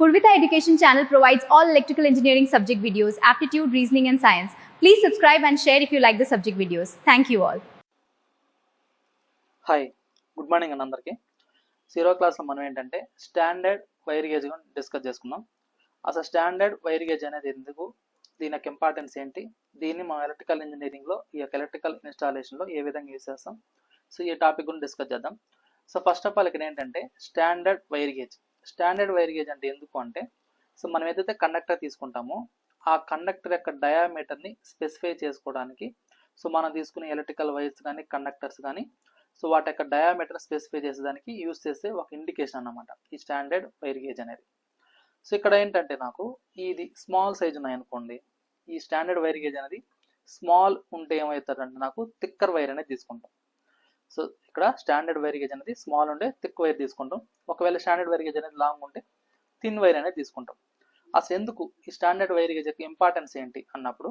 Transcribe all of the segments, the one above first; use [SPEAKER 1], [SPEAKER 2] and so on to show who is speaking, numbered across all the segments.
[SPEAKER 1] Purvita Education Channel provides all electrical engineering subject videos, aptitude, reasoning and science. Please subscribe and share if you like the subject videos. Thank you all.
[SPEAKER 2] Hi good morning అండి అందరికీ. 0వ క్లాస్లో మనం ఏంటంటే standard wire gauge discuss చేసుకుందాం. అసలు standard wire gauge అనేది ఎందుకు, దీని యొక్క ఇంపార్టెన్స్ ఏంటి, దీన్ని మనం ఎలక్ట్రికల్ ఇంజనీరింగ్లో ఈ యొక్క ఎలక్ట్రికల్ ఇన్స్టాలేషన్లో ఏ విధంగా యూజ్ చేస్తాం, సో ఈ టాపిక్ గురించి డిస్కస్ చేద్దాం. సో ఫస్ట్ ఆఫ్ ఆల్ ఇక్కడ ఏంటంటే standard wire gauge. Standard wire gauge అంటే ఎందుకు అంటే, సో మనం ఏదైతే కండక్టర్ తీసుకుంటామో ఆ కండక్టర్ యొక్క డయామీటర్ని స్పెసిఫై చేసుకోవడానికి, సో మనం తీసుకునే ఎలక్ట్రికల్ వైర్స్ కానీ కండక్టర్స్ కానీ సో వాటి యొక్క డయామీటర్ స్పెసిఫై చేసేదానికి యూజ్ చేసే ఒక ఇండికేషన్ అన్నమాట ఈ స్టాండర్డ్ వైర్ గేజ్ అనేది. సో ఇక్కడ ఏంటంటే నాకు ఇది స్మాల్ సైజ్ ఉన్నాయనుకోండి, ఈ స్టాండర్డ్ వైర్ గేజ్ అనేది స్మాల్ ఉంటే ఏమవుతారంటే నాకు థిక్కర్ వైర్ అనేది తీసుకుంటాం. సో ఇక్కడ స్టాండర్డ్ వైర్ గేజ్ అనేది స్మాల్ ఉంటే థిక్ వైర్ తీసుకుంటాం. ఒకవేళ స్టాండర్డ్ వైర్ గేజ్ అనేది లాంగ్ ఉంటే థిన్ వైర్ అనేది తీసుకుంటాం. అసలు ఎందుకు ఈ స్టాండర్డ్ వైర్ గేజ్ యొక్క ఇంపార్టెన్స్ ఏంటి అన్నప్పుడు,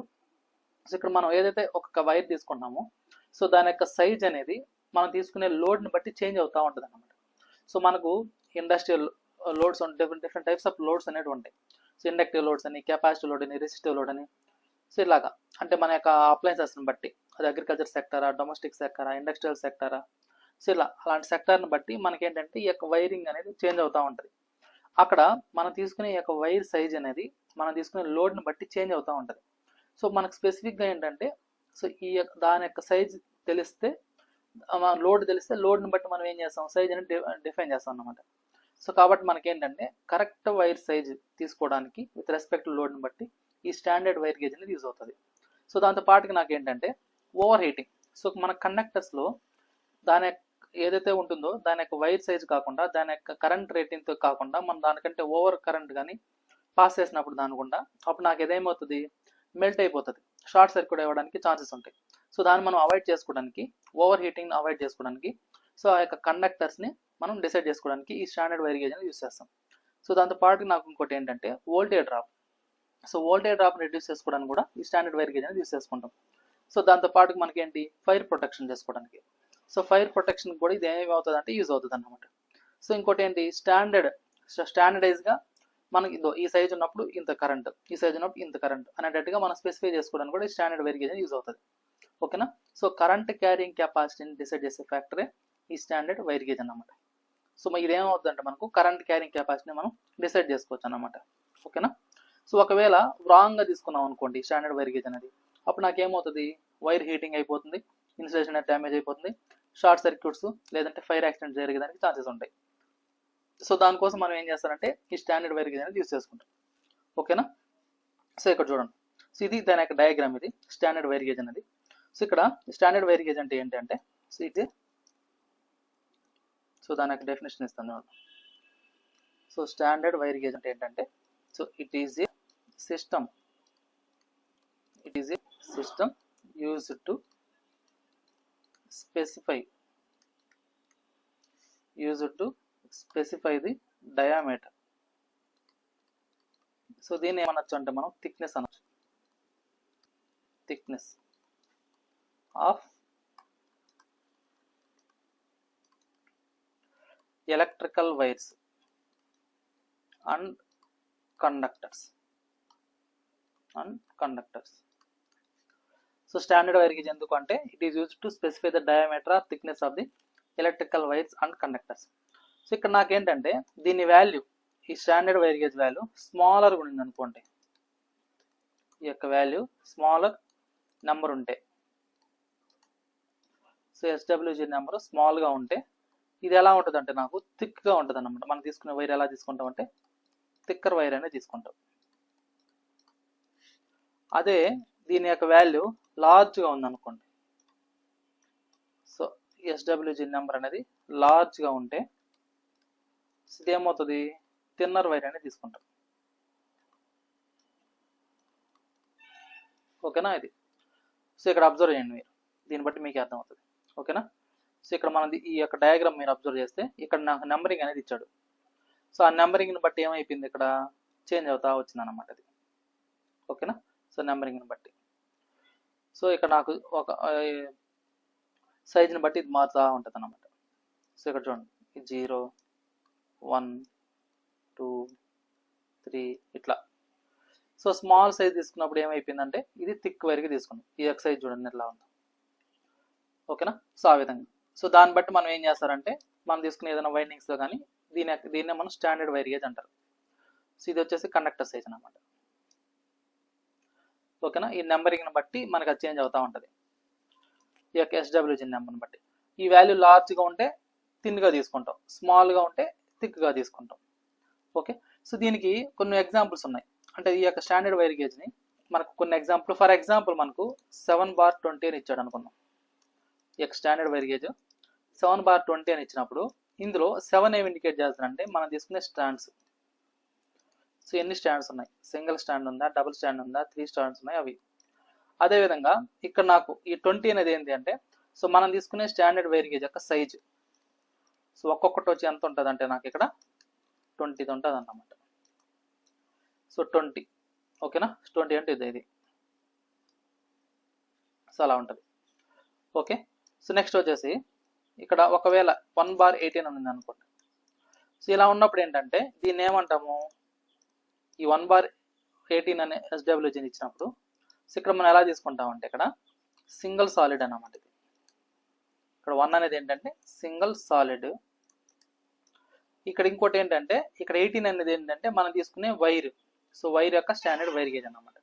[SPEAKER 2] సో ఇక్కడ మనం ఏదైతే ఒక వైర్ తీసుకుంటామో సో దాని యొక్క సైజ్ అనేది మనం తీసుకునే లోడ్ని బట్టి చేంజ్ అవుతూ ఉంటుంది అన్నమాట. సో మనకు industrial loads different types of loads అనేవి ఉంటాయి. సో ఇండక్టివ్ లోడ్స్ అని, కెపాసిటివ్ లోడ్ అని, రెసిస్టివ్ లోడ్ అని, సో ఇలాగా అంటే మన యొక్క అప్లయన్సెస్ని బట్టి, అది అగ్రికల్చర్ సెక్టరా, డొమెస్టిక్ సెక్టరా, ఇండస్ట్రియల్ సెక్టరా, సో ఇలా అలాంటి సెక్టర్ని బట్టి మనకేంటంటే ఈ యొక్క వైరింగ్ అనేది చేంజ్ అవుతూ ఉంటుంది. అక్కడ మనం తీసుకునే ఈ యొక్క వైర్ సైజ్ అనేది మనం తీసుకునే లోడ్ని బట్టి చేంజ్ అవుతూ ఉంటుంది. సో మనకు స్పెసిఫిక్గా ఏంటంటే సో ఈ దాని యొక్క సైజ్ తెలిస్తే, లోడ్ తెలిస్తే లోడ్ని బట్టి మనం ఏం చేస్తాం, సైజ్ అనేది డిఫైన్ చేస్తాం అన్నమాట. సో కాబట్టి మనకేంటంటే కరెక్ట్ వైర్ సైజ్ తీసుకోవడానికి విత్ రెస్పెక్ట్ లోడ్ని బట్టి ఈ స్టాండర్డ్ వైర్ గేజ్ అనేది యూజ్ అవుతుంది. సో దాంతో పాటుకి నాకు ఏంటంటే ఓవర్ హీటింగ్. సో మన కండక్టర్స్లో దాని ఏదైతే ఉంటుందో దాని యొక్క వైర్ సైజ్ కాకుండా, దాని యొక్క కరెంట్ రేటింగ్తో కాకుండా మనం దానికంటే ఓవర్ కరెంట్ కానీ పాస్ చేసినప్పుడు దానికుండా అప్పుడు నాకు ఏదేమవుతుంది, మెల్ట్ అయిపోతుంది, షార్ట్ సర్క్యూట్ అవ్వడానికి ఛాన్సెస్ ఉంటాయి. సో దాన్ని మనం అవాయిడ్ చేసుకోవడానికి, ఓవర్ హీటింగ్ అవాయిడ్ చేసుకోవడానికి, సో ఆ యొక్క కండక్టర్స్ని మనం డిసైడ్ చేసుకోవడానికి ఈ స్టాండర్డ్ వైర్ గేజ్ అనేది యూస్ చేస్తాం. సో దాంతో పాటు నాకు ఇంకోటి ఏంటంటే voltage drop. So voltage drop reduce చేసుకోవడానికి కూడా ఈ స్టాండర్డ్ వైర్ గేజ్ అనేది యూస్ చేసుకుంటాం. సో దాంతో పాటు మనకి ఏంటి, ఫైర్ ప్రొటెక్షన్ చేసుకోవడానికి. సో ఫైర్ ప్రొటెక్షన్ కూడా ఇది ఏమవుతుంది అంటే యూజ్ అవుతుంది అన్నమాట. సో ఇంకోటి ఏంటి, స్టాండర్డైజ్గా మనకి ఈ సైజ్ ఉన్నప్పుడు ఇంత కరెంట్, ఈ సైజ్ ఉన్నప్పుడు ఇంత కరెంట్ అనేటట్టుగా మనం స్పెసిఫై చేసుకోవడానికి కూడా ఈ స్టాండర్డ్ వైర్ గేజ్ యూజ్ అవుతుంది. ఓకేనా. సో కరెంట్ క్యారింగ్ కెపాసిటీని డిసైడ్ చేసే ఫ్యాక్టరే ఈ స్టాండర్డ్ వైర్ గేజ్ అన్నమాట. సో ఇదేమవుతుందంటే మనకు కరెంట్ క్యారింగ్ కెపాసిటీని మనం డిసైడ్ చేసుకోవచ్చు అన్నమాట. ఓకేనా. సో ఒకవేళ రాంగ్గా తీసుకున్నాం అనుకోండి స్టాండర్డ్ వైర్ గేజ్ అనేది, అప్పుడు నాకేమవుతుంది, వైర్ హీటింగ్ అయిపోతుంది, ఇన్సులేషన్ అనేది డ్యామేజ్ అయిపోతుంది, షార్ట్ సర్క్యూట్స్ లేదంటే ఫైర్ యాక్సిడెంట్ జరిగేదానికి ఛాన్సెస్ ఉంటాయి. సో దానికోసం మనం ఏం చేస్తారంటే ఈ స్టాండర్డ్ వైర్ గేజ్ అనేది యూజ్ చేసుకుంటాం. ఓకేనా. సో ఇక్కడ చూడండి, సో ఇది దాని యొక్క డయాగ్రామ్, ఇది స్టాండర్డ్ వైర్ గేజ్ అనేది. సో ఇక్కడ స్టాండర్డ్ వైర్ గేజ్ అంటే ఏంటంటే సో ఇది, సో దాని యొక్క డెఫినేషన్ ఇస్తాను. సో స్టాండర్డ్ వైర్ గేజ్ అంటే ఏంటంటే so it is a system used to specify the diameter. సో దీన్ని ఏమనొచ్చు అంటే మనం థిక్నెస్ అనొచ్చు, thickness of electrical wires and conductors. So standard wire gauge ఎందుకు అంటే it is used to specify the diameter or thickness of the electrical wires and conductors. So ఇక్కడ నాకేంటంటే దీని వాల్యూ, ఈ స్టాండర్డ్ వైర్ గేజ్ వాల్యూ స్మాలర్గా ఉంది అనుకోండి, ఈ యొక్క వాల్యూ స్మాలర్ నెంబర్ ఉంటే, సో ఎస్డబ్ల్యూజీ నెంబర్ స్మాల్గా ఉంటే ఇది ఎలా ఉంటుంది అంటే నాకు థిక్గా ఉంటుంది అన్నమాట. మనం తీసుకునే వైర్ ఎలా తీసుకుంటాం అంటే థిక్కర్ వైర్ అనేది తీసుకుంటాం. అదే దీని యొక్క వాల్యూ లార్జ్గా ఉందనుకోండి, సో ఎస్డబ్ల్యూజీ నెంబర్ అనేది లార్జ్గా ఉంటే ఇది ఏమవుతుంది, థిన్నర్ వైర్ అనేది తీసుకుంటాం. ఓకేనా. ఇది సో ఇక్కడ అబ్జర్వ్ చేయండి మీరు, దీన్ని బట్టి మీకు అర్థమవుతుంది. ఓకేనా. సో ఇక్కడ మనది ఈ యొక్క డయాగ్రామ్ మీరు అబ్జర్వ్ చేస్తే ఇక్కడ నాకు నెంబరింగ్ అనేది ఇచ్చాడు. సో ఆ నెంబరింగ్ని బట్టి ఏమైపోయింది, ఇక్కడ చేంజ్ అవుతా వచ్చింది అన్నమాట అది. ఓకేనా. సో నెంబరింగ్ని బట్టి సో ఇక్కడ నాకు ఒక సైజ్ని బట్టి ఇది మారుతూ ఉంటుంది అన్నమాట. సో ఇక్కడ చూడండి 0, 1, 2, 3 ఇట్లా. సో స్మాల్ సైజ్ తీసుకున్నప్పుడు ఏమైపోయిందంటే ఇది థిక్ వైర్కి తీసుకున్నాం. ఈ ఎక్సైజ్ చూడండి ఎట్లా ఉంది. ఓకేనా? సో ఆ విధంగా. సో దాన్ని బట్టి మనం ఏం చేస్తారంటే మనం తీసుకునే ఏదైనా వైండింగ్స్లో కానీ దీన్నే మనం స్టాండర్డ్ వైర్ గేజ్ అంటారు. సో ఇది వచ్చేసి కండక్టర్ సైజ్ అనమాట. ఓకేనా? ఈ నెంబరింగ్ని బట్టి మనకు అది చేంజ్ అవుతూ ఉంటుంది. ఈ యొక్క ఎస్డబ్ల్యూజీ నెంబర్ని బట్టి ఈ వాల్యూ లార్జ్గా ఉంటే థిన్గా తీసుకుంటాం, స్మాల్గా ఉంటే థిక్గా తీసుకుంటాం. ఓకే. సో దీనికి కొన్ని ఎగ్జాంపుల్స్ ఉన్నాయి. అంటే ఈ యొక్క స్టాండర్డ్ వైర్ గేజ్ని మనకు కొన్ని ఎగ్జాంపుల్, ఫర్ ఎగ్జాంపుల్ మనకు 7/20 అని ఇచ్చాడు అనుకున్నాం. ఈ యొక్క స్టాండర్డ్ వైర్ గేజ్ 7/20 అని ఇచ్చినప్పుడు ఇందులో 7 ఏమి ఇండికేట్ చేస్తారంటే మనం తీసుకునే స్టాండ్స్. సో ఎన్ని స్టాండ్స్ ఉన్నాయి, సింగిల్ స్టాండ్ ఉందా, డబుల్ స్టాండ్ ఉందా, 3 స్టాండ్స్ ఉన్నాయి అవి. అదేవిధంగా ఇక్కడ నాకు ఈ 20 అనేది ఏంటి అంటే సో మనం తీసుకునే స్టాండర్డ్ వైర్ గేజ్ యొక్క సైజు. సో ఒక్కొక్కటి వచ్చి ఎంత ఉంటుంది అంటే నాకు ఇక్కడ 20 ఉంటుంది అన్నమాట. సో 20. ఓకేనా? 20 అంటే ఇది. సో అలా ఉంటుంది. ఓకే. సో నెక్స్ట్ వచ్చేసి ఇక్కడ ఒకవేళ 1/18 ఉంది అనుకోండి. సో ఇలా ఉన్నప్పుడు ఏంటంటే దీన్ని ఏమంటాము, ఈ 1/18 అనే ఎస్డబ్ల్యూజీని ఇచ్చినప్పుడు సో ఇక్కడ మనం ఎలా తీసుకుంటామంటే ఇక్కడ సింగిల్ సాలిడ్ అన్నమాట. ఇది ఇక్కడ 1 అనేది ఏంటంటే సింగిల్ సాలిడ్. ఇక్కడ ఇంకోటి ఏంటంటే ఇక్కడ 18 అనేది ఏంటంటే మనం తీసుకునే వైర్. సో వైర్ యొక్క స్టాండర్డ్ వైర్ గేజ్ అన్నమాట.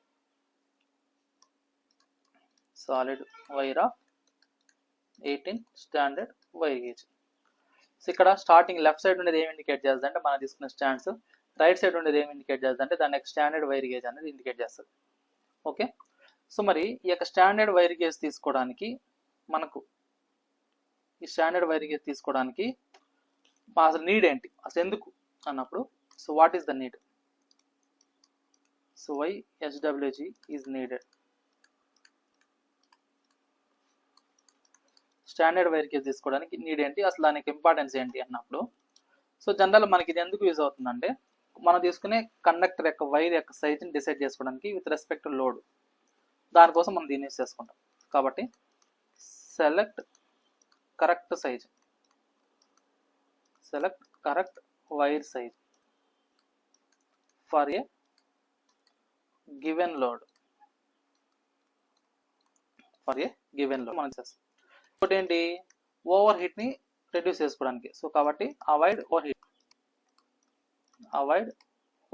[SPEAKER 2] Solid wire of 18 standard wire gauge. So ఇక్కడ స్టార్టింగ్ లెఫ్ట్ సైడ్ ఉండేది ఏమి ఇండికేట్ చేస్తుంది అంటే మనం తీసుకునే స్టాండ్స్, రైట్ సైడ్ ఉండేది ఏమి ఇండికేట్ చేస్తుంది అంటే దాని యొక్క స్టాండర్డ్ వైర్ గేజ్ అనేది ఇండికేట్ చేస్తుంది. ఓకే. సో మరి ఈ యొక్క స్టాండర్డ్ వైర్ గేజ్ తీసుకోవడానికి మనకు ఈ స్టాండర్డ్ వైర్ గేజ్ తీసుకోవడానికి అసలు నీడ్ ఏంటి, అసలు ఎందుకు అన్నప్పుడు so what is the need, so why SWG is needed. Standard wire gauge తీసుకోవడానికి నీడ్ ఏంటి, అసలు దానికి ఇంపార్టెన్స్ ఏంటి అన్నప్పుడు సో జనరల్ మనకి ఇది ఎందుకు యూజ్ అవుతుందంటే మనం తీసుకునే కండక్టర్ యొక్క వైర్ యొక్క సైజ్ని డిసైడ్ చేసుకోవడానికి విత్ రెస్పెక్ట్ టు లోడ్, దానికోసం మనం దీన్ని యూజ్ చేసుకుంటాం. కాబట్టి select correct size, select correct wire size for a given load, for a given load మనం చేస్తాం. ఇంకోటి ఏంటి, ఓవర్ హీట్ ని రెడ్యూస్ చేసుకోవడానికి. సో కాబట్టి avoid over heat, avoid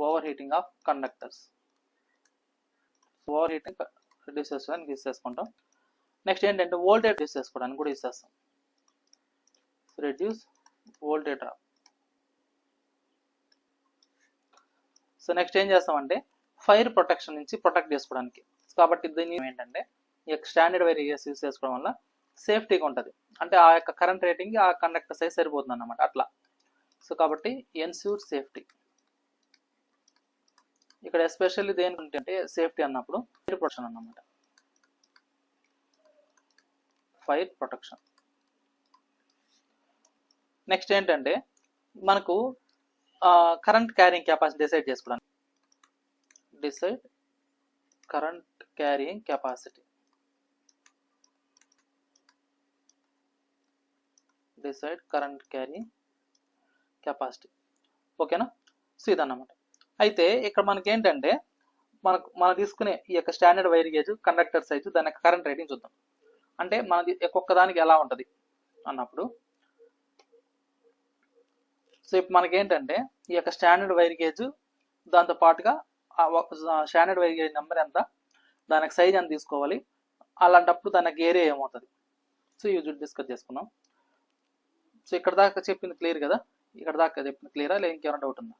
[SPEAKER 2] over heating of conductors. Over heating reduce చేసుకోవడానికి యూస్ చేసుకుంటాం. Next ఏంటంటే వోల్టేజ్ రెడ్యూస్ చేసుకోవడానికి కూడా యూస్ చేస్తాం. Reduce voltage drop. So next ఏం చేస్తామంటే ఫైర్ ప్రొటెక్షన్ నుంచి ప్రొటెక్ట్ చేసుకోవడానికి. కాబట్టి దీన్ని ఏంటంటే ఈ యొక్క స్టాండర్డ్ వైర్ యూస్ చేసుకోవడం వల్ల సేఫ్టీగా ఉంటుంది. అంటే ఆ యొక్క కరెంట్ రేటింగ్ ఆ కండక్టర్ సైజ్ సరిపోతుంది అన్నమాట అట్లా. సో కాబట్టి ఎన్ష్యూర్ సేఫ్టీ. ఇక్కడ ఎస్పెషల్లీ దేనికి అంటే సేఫ్టీ అన్నప్పుడు ఫైర్ ప్రొటెక్షన్ అన్నమాట. Fire protection. నెక్స్ట్ ఏంటంటే మనకు కరెంట్ క్యారింగ్ కెపాసిటీ డిసైడ్ చేసుకోవడానికి. Decide current carrying capacity, decide current carrying capacity. ఓకేనా? సో ఇదన్నమాట. అయితే ఇక్కడ మనకి ఏంటంటే మనం తీసుకునే ఈ యొక్క standard wire gauge conductor size దాని యొక్క కరెంట్ రేటింగ్ చూద్దాం. అంటే మనది ఒక్కొక్క దానికి ఎలా ఉంటుంది అన్నప్పుడు సో ఇప్పుడు మనకి ఏంటంటే ఈ యొక్క స్టాండర్డ్ వైర్ గేజ్ దాంతో పాటుగా స్టాండర్డ్ వైర్ గేజ్ నెంబర్ ఎంత, దానికి సైజ్ ఎంత తీసుకోవాలి, అలాంటప్పుడు దానికి ఏరియా ఏమవుతుంది. సో ఇవి డిస్కస్ చేసుకున్నాం. సో ఇక్కడ దాకా చెప్పింది క్లియర్ కదా, ఇక్కడ దాకా చెప్పింది క్లియరా లేదా ఇంకేమైనా డౌట్ ఉందా?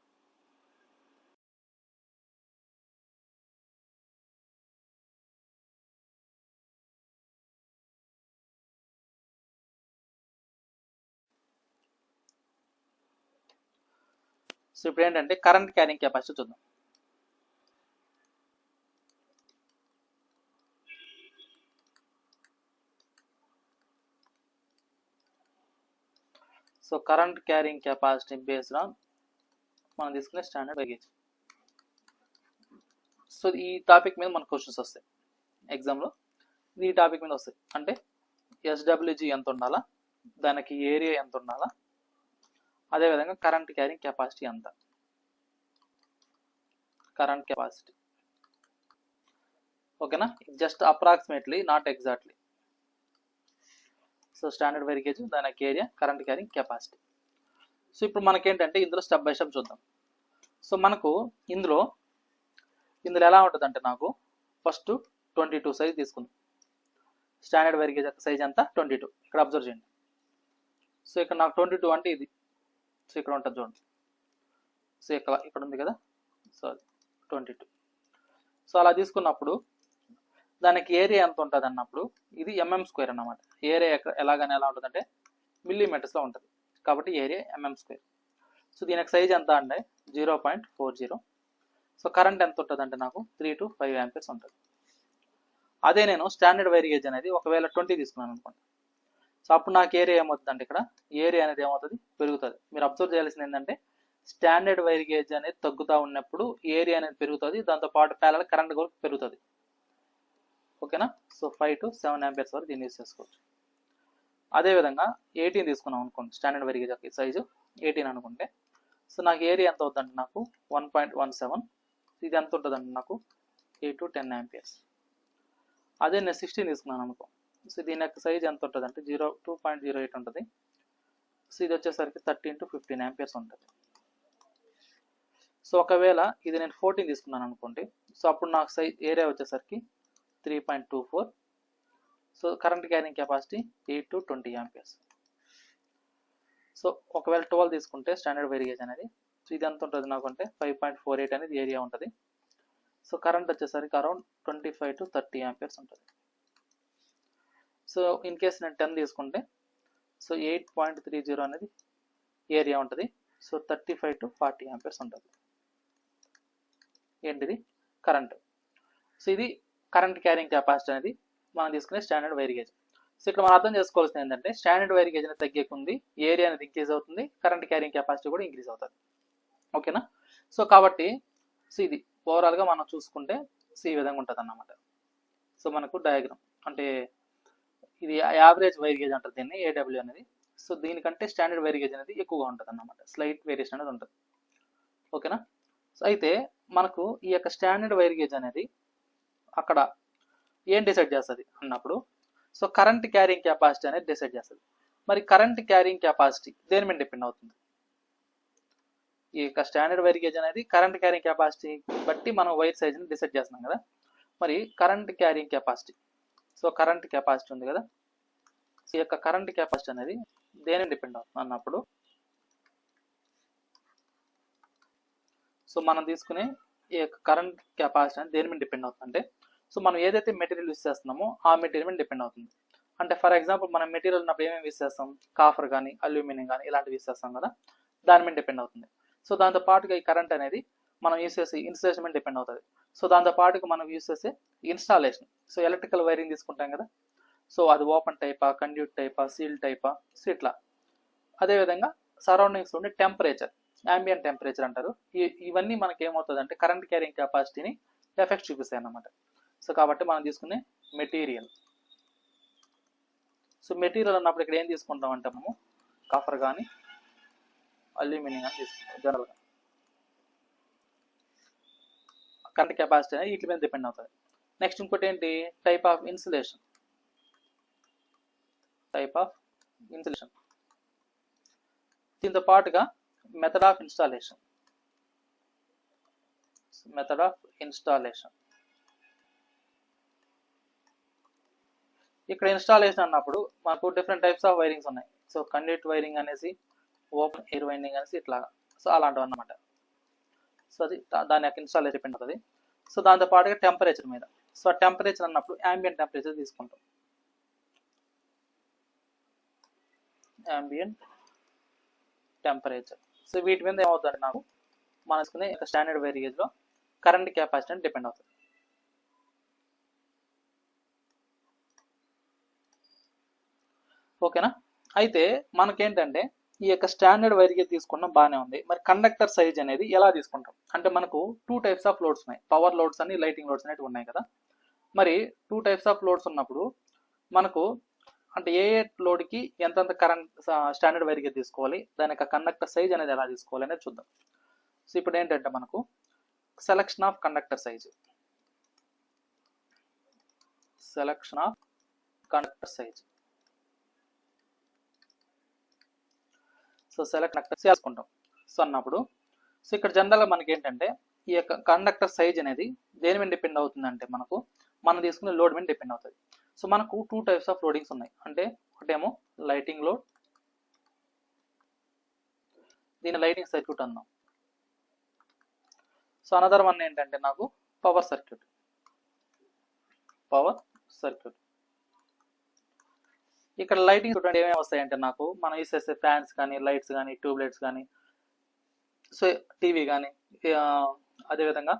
[SPEAKER 2] సో ఇప్పుడు ఏంటంటే కరెంట్ క్యారింగ్ కెపాసిటీ చూద్దాం. So current carrying capacity based on మనం తీసుకునే స్టాండర్డ్ వైర్ గేజ్. సో ఈ టాపిక్ మీద మనకు క్వశ్చన్స్ వస్తాయి ఎగ్జామ్లో, ఈ టాపిక్ మీద వస్తాయి. అంటే ఎస్డబ్ల్యూజీ ఎంత ఉండాలా, దానికి ఏరియా ఎంత ఉండాలా, అదేవిధంగా కరెంట్ క్యారింగ్ కెపాసిటీ ఎంత. Current capacity. ఓకేనా, just approximately, not exactly. So standard wire gauge, దాని యొక్క area, current carrying capacity. So ఇప్పుడు మనకేంటంటే ఇందులో స్టెప్ బై స్టెప్ చూద్దాం. సో మనకు ఇందులో ఎలా ఉంటుంది అంటే, నాకు ఫస్ట్ 22 సైజ్ తీసుకుందాం. స్టాండర్డ్ వైర్ గేజ్ యొక్క సైజ్ ఎంత? 22. ఇక్కడ అబ్జర్వ్ చేయండి. సో ఇక్కడ నాకు 22 అంటే ఇది. సో ఇక్కడ ఉంటుంది చూడండి. సో ఇక్కడ ఉంది కదా, సో 22. సో అలా తీసుకున్నప్పుడు దానికి ఏరియా ఎంత ఉంటుంది అన్నప్పుడు, ఇది mm² అన్నమాట. ఏరియా ఎలాగని ఎలా ఉంటుంది అంటే మిల్లీమీటర్స్లో ఉంటుంది, కాబట్టి ఏరియా mm². సో దీనికి సైజ్ ఎంత అంటే 0.40. సో కరెంట్ ఎంత ఉంటుంది అంటే నాకు 3 to 5 amperes ఉంటుంది. అదే నేను స్టాండర్డ్ వైర్ గేజ్ అనేది ఒకవేళ 20 తీసుకున్నాను అనుకోండి. సో అప్పుడు నాకు ఏరియా ఏమవుతుంది అంటే, ఇక్కడ ఏరియా అనేది ఏమవుతుంది? పెరుగుతుంది. మీరు అబ్జర్వ్ చేయాల్సింది ఏంటంటే, స్టాండర్డ్ వైర్ గేజ్ అనేది తగ్గుతూ ఉన్నప్పుడు ఏరియా అనేది పెరుగుతుంది, దాంతోపాటు ప్యారలల్ కరెంట్ కూడా పెరుగుతుంది. ఓకేనా, సో 5 to 7 amperes వరకు దీన్ని యూజ్ చేసుకోవచ్చు. అదేవిధంగా 18 తీసుకున్నాం అనుకోండి, స్టాండర్డ్ వైర్ గేజ్ యొక్క సైజు 18 అనుకుంటే, సో నాకు ఏరియా ఎంత అవుతుందంటే నాకు 1.17. ఇది ఎంత ఉంటుందంటే నాకు 8 to 10 amperes. అదే నేను 16 తీసుకున్నాను అనుకో, సో దీని యొక్క సైజ్ ఎంత ఉంటుంది అంటే 2.08 ఉంటుంది. సో ఇది వచ్చేసరికి 13 to 15 amperes ఉంటుంది. సో ఒకవేళ ఇది నేను 14 తీసుకున్నాను అనుకోండి, సో అప్పుడు నాకు సైజ్ ఏరియా వచ్చేసరికి 3.24. So current carrying capacity 8 to 20 amperes. So ఒకవేళ 12 తీసుకుంటే స్టాండర్డ్ వైర్ గేజ్ అనేది, సో ఇది ఎంత ఉంటుంది నాకు అంటే 5.48 అనేది ఏరియా ఉంటుంది. సో కరెంట్ వచ్చేసరికి అరౌండ్ 25 to 30 amperes ఉంటుంది. సో ఇన్ కేస్ నేను 10 తీసుకుంటే, సో 8.30 అనేది ఏరియా ఉంటుంది. సో 35 to 40 amperes ఉంటుంది. ఏంటిది? కరెంట్. సో ఇది కరెంట్ క్యారింగ్ కెపాసిటీ అనేది మనం తీసుకునే స్టాండర్డ్ వైర్ గేజ్. సో ఇక్కడ మనం అర్థం చేసుకోవాల్సింది ఏంటంటే, స్టాండర్డ్ వైర్ గేజ్ అనేది తగ్గేకుంది, ఏరియా అనేది ఇంక్రీజ్ అవుతుంది, కరెంట్ క్యారింగ్ కెపాసిటీ కూడా ఇంక్రీజ్ అవుతుంది. ఓకేనా, సో కాబట్టి సో ఇది ఓవరాల్గా మనం చూసుకుంటే సో ఈ విధంగా ఉంటుంది అన్నమాట. సో మనకు డయాగ్రామ్ అంటే ఇది యావరేజ్ వైర్ గేజ్ అంటారు దీన్ని, AW అనేది. సో దీనికంటే స్టాండర్డ్ వైర్ గేజ్ అనేది ఎక్కువగా ఉంటుంది అన్నమాట, స్లైట్ వేరియేషన్ అనేది ఉంటుంది. ఓకేనా, సో అయితే మనకు ఈ యొక్క స్టాండర్డ్ వైర్ గేజ్ అనేది అక్కడ ఏం డిసైడ్ చేస్తుంది అన్నప్పుడు, సో కరెంట్ క్యారింగ్ కెపాసిటీ అనేది డిసైడ్ చేస్తుంది. మరి కరెంట్ క్యారింగ్ కెపాసిటీ దేని మీద డిపెండ్ అవుతుంది? ఈ యొక్క స్టాండర్డ్ వైర్ గేజ్ అనేది కరెంట్ క్యారింగ్ కెపాసిటీ బట్టి మనం వైర్ సైజ్ని డిసైడ్ చేస్తున్నాం కదా. మరి current carrying capacity, so current capacity ఉంది కదా, ఈ యొక్క కరెంట్ కెపాసిటీ అనేది దేని డిపెండ్ అవుతుంది అన్నప్పుడు, సో మనం తీసుకునే ఈ యొక్క కరెంట్ కెపాసిటీ అనేది దేని మీద డిపెండ్ అవుతుంది అంటే, సో మనం ఏదైతే మెటీరియల్ యూస్ చేస్తున్నామో ఆ మెటీరియల్ మీద డిపెండ్ అవుతుంది. అంటే ఫర్ ఎగ్జాంపుల్ మనం మెటీరియల్ ఉన్నప్పుడు ఏమేమి యూస్ చేస్తాం? కాఫర్ కానీ, అల్యూమినియం కానీ ఇలాంటివి యూస్ చేస్తాం కదా, దాని మీద డిపెండ్ అవుతుంది. సో దాంతో పాటుగా ఈ కరెంట్ అనేది మనం యూస్ చేసే ఇన్స్టలేషన్ మీద డిపెండ్ అవుతుంది. సో దాంతో పాటుగా మనం యూస్ చేసే ఇన్స్టాలేషన్, సో ఎలక్ట్రికల్ వైరింగ్ తీసుకుంటాం కదా, సో అది ఓపెన్ టైపా, కండ్యూట్ టైపా, సీల్ టైపా, సో ఇట్లా. అదేవిధంగా సరౌండింగ్స్ ఉండే టెంపరేచర్, ambient టెంపరేచర్ అంటారు. ఇవన్నీ మనకి ఏమవుతుంది అంటే కరెంట్ క్యారింగ్ కెపాసిటీని ఎఫెక్ట్ చూపిస్తాయి అన్నమాట. సో కాబట్టి మనం తీసుకునే మెటీరియల్, సో మెటీరియల్ అన్నప్పుడు ఇక్కడ ఏం తీసుకుంటాం అంటే మనము కాఫర్ కానీ, అల్యూమినియం కానీ తీసుకుంటాం జనరల్గా. కరెంట్ కెపాసిటీ అనేది వీటి మీద డిపెండ్ అవుతుంది. నెక్స్ట్ ఇంకోటి ఏంటి? టైప్ ఆఫ్ ఇన్సులేషన్, దీంతో పాటుగా మెథడ్ ఆఫ్ ఇన్స్టాలేషన్. ఇక్కడ ఇన్స్టాలేషన్ అన్నప్పుడు మాకు డిఫరెంట్ టైప్స్ ఆఫ్ వైరింగ్స్ ఉన్నాయి. సో కండ్యూట్ వైరింగ్ అనేసి, ఓపెన్ ఎయిర్ వైరింగ్ అనేసి ఇట్లా, సో అలాంటివి అన్నమాట. సో అది దాని యొక్క ఇన్స్టాలేషన్ డిపెండ్ అవుతుంది. సో దాంతో పాటుగా టెంపరేచర్ మీద, సో టెంపరేచర్ అన్నప్పుడు ambient టెంపరేచర్ తీసుకుంటాం. ambient టెంపరేచర్, సో వీటి మీద ఏమవుతుంది నాకు మనసుకునే స్టాండర్డ్ వైర్ గేజ్లో కరెంట్ కెపాసిటీ అని డిపెండ్ అవుతుంది. ఓకేనా, అయితే మనకేంటంటే ఈ యొక్క స్టాండర్డ్ వైర్ గేజ్ తీసుకున్నాం బాగానే ఉంది. మరి కండక్టర్ సైజ్ అనేది ఎలా తీసుకుంటాం అంటే, మనకు 2 types ఆఫ్ లోడ్స్ ఉన్నాయి, పవర్ లోడ్స్ అని, లైటింగ్ లోడ్స్ అనేవి ఉన్నాయి కదా. మరి 2 types ఆఫ్ లోడ్స్ ఉన్నప్పుడు మనకు అంటే ఏ లోడ్కి ఎంతంత కరెంట్ స్టాండర్డ్ వైర్ గేజ్ తీసుకోవాలి, దాని యొక్క కండక్టర్ సైజ్ అనేది ఎలా తీసుకోవాలి అనేది చూద్దాం. సో ఇప్పుడు ఏంటంటే మనకు selection of conductor size. Selection of conductor size. So select conductor చేసుకుంటాం. సో అన్నప్పుడు సో ఇక్కడ జనరల్గా మనకి ఏంటంటే ఈ యొక్క కండక్టర్ సైజ్ అనేది దేని మీద డిపెండ్ అవుతుందంటే మనం తీసుకునే లోడ్ మీద డిపెండ్ అవుతుంది. సో మనకు 2 టైప్స్ ఆఫ్ లోడింగ్స్ ఉన్నాయి. అంటే ఒకటేమో లైటింగ్ లోడ్, దీని లైటింగ్ సర్క్యూట్ అన్నాం. సో అనదర్ వన్ ఏంటంటే నాకు పవర్ సర్క్యూట్. ఇక్కడ లైటింగ్ చూడండి ఏమేమి వస్తాయంటే నాకు మనం యూస్ చేసే ఫ్యాన్స్ కానీ, లైట్స్ కానీ, ట్యూబ్ లైట్స్ కానీ, సో టీవీ కానీ, అదేవిధంగా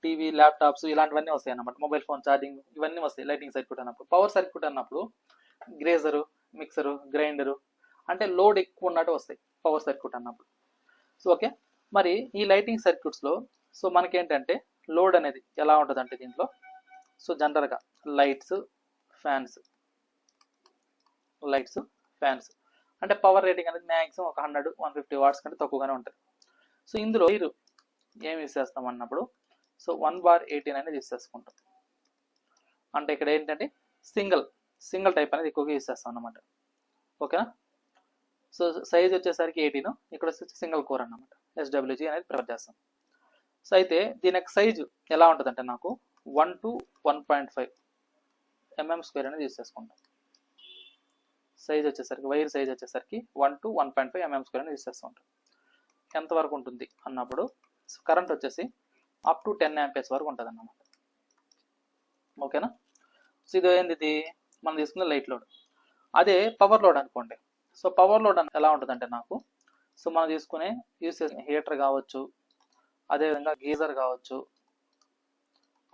[SPEAKER 2] టీవీ, ల్యాప్టాప్స్ ఇలాంటివన్నీ వస్తాయి అన్నమాట. మొబైల్ ఫోన్ ఛార్జింగ్ ఇవన్నీ వస్తాయి లైటింగ్ సర్క్యూట్ అన్నప్పుడు. పవర్ సర్క్యూట్ అన్నప్పుడు గ్రేజరు, మిక్సరు, గ్రైండరు అంటే లోడ్ ఎక్కువ ఉన్నట్టు వస్తాయి పవర్ సర్క్యూట్ అన్నప్పుడు. సో ఓకే, మరి ఈ లైటింగ్ సర్క్యూట్స్లో సో మనకేంటంటే లోడ్ అనేది ఎలా ఉంటుంది అంటే దీంట్లో సో జనరల్గా లైట్స్, ఫ్యాన్స్ అంటే పవర్ రేటింగ్ అనేది మ్యాక్సిమం ఒక 100-150 వాట్స్ కంటే తక్కువగానే ఉంటుంది. సో ఇందులో మీరు ఏమి యూస్ చేస్తాం అన్నప్పుడు సో 1/18 అనేది యూస్ చేసుకుంటాం. అంటే ఇక్కడ ఏంటంటే సింగిల్ టైప్ అనేది ఎక్కువగా యూస్ చేస్తాం అన్నమాట. ఓకేనా. సో సైజ్ వచ్చేసరికి 18, ఇక్కడ వచ్చేసి సింగిల్ కోర్ అన్నమాట. SWG అనేది ప్రిఫర్ చేస్తాం. సో అయితే దీని యొక్క సైజు ఎలా ఉంటుంది అంటే నాకు 1 to 1.5 mm² అనేది యూస్ చేసుకుంటాం. సైజ్ వచ్చేసరికి వైర్ సైజ్ వచ్చేసరికి 1 to 1.5 mm² అనేది యూస్ చేస్తూ ఉంటాం. ఎంతవరకు ఉంటుంది అన్నప్పుడు కరెంట్ వచ్చేసి అప్ టు 10 amperes వరకు ఉంటుంది అన్నమాట. ఓకేనా. సో ఇది ఏంది మనం తీసుకున్న లైట్ లోడ్. అదే పవర్ లోడ్ అనుకోండి. సో పవర్ లోడ్ ఎలా ఉంటుందంటే నాకు సో మనం తీసుకునే యూస్ చేసిన హీటర్ కావచ్చు, అదేవిధంగా గీజర్ కావచ్చు,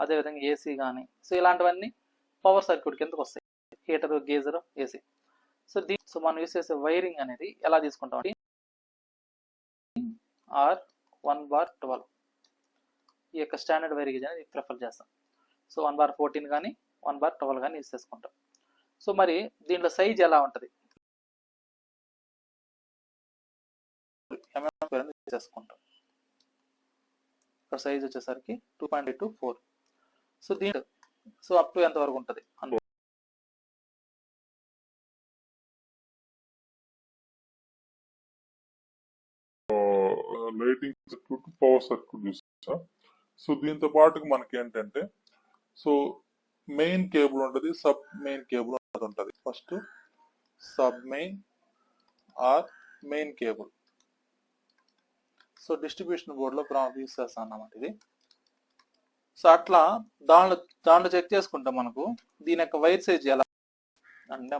[SPEAKER 2] అదేవిధంగా ఏసీ కానీ, సో ఇలాంటివన్నీ పవర్ సర్క్యూట్ కిందకు వస్తాయి. Heater, geyser, AC. సో మనం యూస్ చేసే వైరింగ్ అనేది ఎలా తీసుకుంటాం అంటే R1/12 ఈ యొక్క స్టాండర్డ్ వైర్ గేజ్ అనేది ప్రిఫర్ చేస్తాం. సో 1/14 కానీ 1/12 కానీ యూస్ చేసుకుంటాం. సో మరి దీంట్లో సైజ్ ఎలా ఉంటుంది చేసుకుంటాం. ఇక్కడ సైజ్ వచ్చేసరికి 2.8 to 4. సో దీంట్లో సో అప్ టు ఎంత వరకు ఉంటుంది
[SPEAKER 3] లైటింగ్ సర్క్యూట్, పవర్ సర్క్యూట్ చూసా. సో దీంతో పాటుగా మనకి ఏంటంటే సో మెయిన్ కేబుల్ ఉంటుంది, సబ్ మెయిన్ కేబుల్ ఉంటుంది. First sub main or main cable. So distribution బోర్డులో యూస్ చేస్తాం అన్నమాట ఇది. సో అట్లా దాంట్లో చెక్ చేసుకుంటాం మనకు దీని యొక్క వైర్ సైజ్ ఎలా అంటే